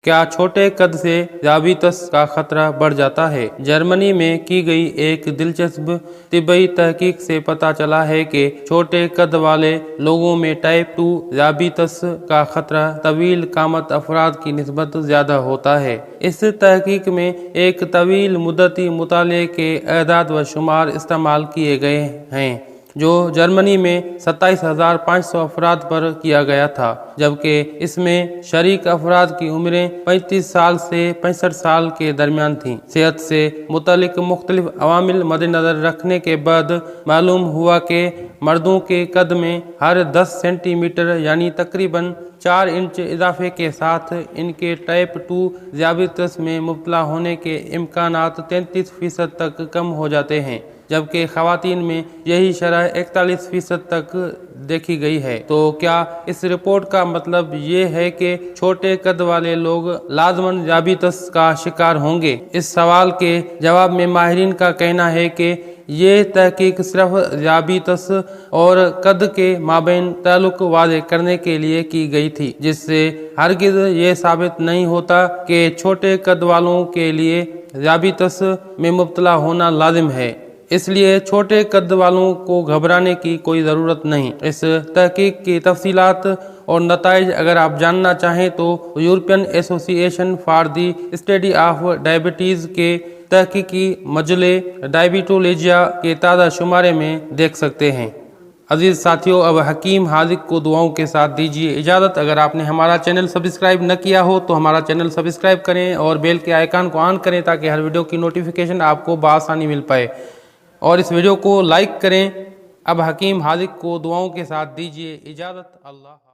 क्या छोटे कद से ज़ियाबीतस का खतरा बढ़ जाता है? जर्मनी में की गई एक दिलचस्प तिब्बी तहकीक से पता चला है कि छोटे कद वाले लोगों में टाइप 2 ज़ियाबीतस का खतरा तवील कामत अफराद की निस्बत ज़्यादा होता है। इस तहकीक में एक तवील मुद्दती मुताले के अहदाद व शुमार इस्तेमाल किए गए हैं जो जर्मनी में 27,500 अफराद पर किया गया था, जबकि इसमें शरीक अफराद की उम्रें 35 साल से 65 साल के दरमियान थीं। सेहत से मुतल्लिक मुख्तलिफ अवामिल मद्देनजर रखने के बाद मालूम हुआ कि मर्दों के कद में हर 10 सेंटीमीटर यानी तकरीबन 4 इंच इजाफे के साथ इनके टाइप 2 ज़ियाबीतस में मुब्तला होने के इम्कानात 33% तक कम हो जाते हैं, जबकि ख़वातीन में यही शरह 41% तक देखी गई है। तो क्या इस रिपोर्ट का मतलब ये है कि छोटे कद वाले लोग लाजमन ज़ियाबीतस का शिकार होंगे? इस सवाल के जवाब में माहिरीन का कहना है कि ये तहकीक सिर्फ ज़ियाबीतस और कद के माबैन ताल्लुक वाज़ेह करने के लिए की गई थी, जिससे हरगिज़ ये साबित नहीं होता कि छोटे कद वालों के लिए ज़ियाबीतस में मुब्तला होना लाजिम है। इसलिए छोटे कद वालों को घबराने की कोई ज़रूरत नहीं। इस तहकीक की तफसीलात और नताइज अगर आप जानना चाहें तो European association for the study of diabetes के तहकीकी मजले डायबिटोलॉजिया के ताज़ा शुमारे में देख सकते हैं। अजीज़ साथियों, अब हकीम हाजिक को दुआओं के साथ दीजिए इजाज़त। अगर आपने हमारा चैनल सब्सक्राइब न किया हो तो हमारा चैनल सब्सक्राइब करें और बेल के आइकन को ऑन करें ताकि हर वीडियो की नोटिफिकेशन आपको बआसानी मिल पाए, और इस वीडियो को लाइक करें। अब हकीम हाजिक को दुआओं के साथ दीजिए इजाज़त। अल्लाह।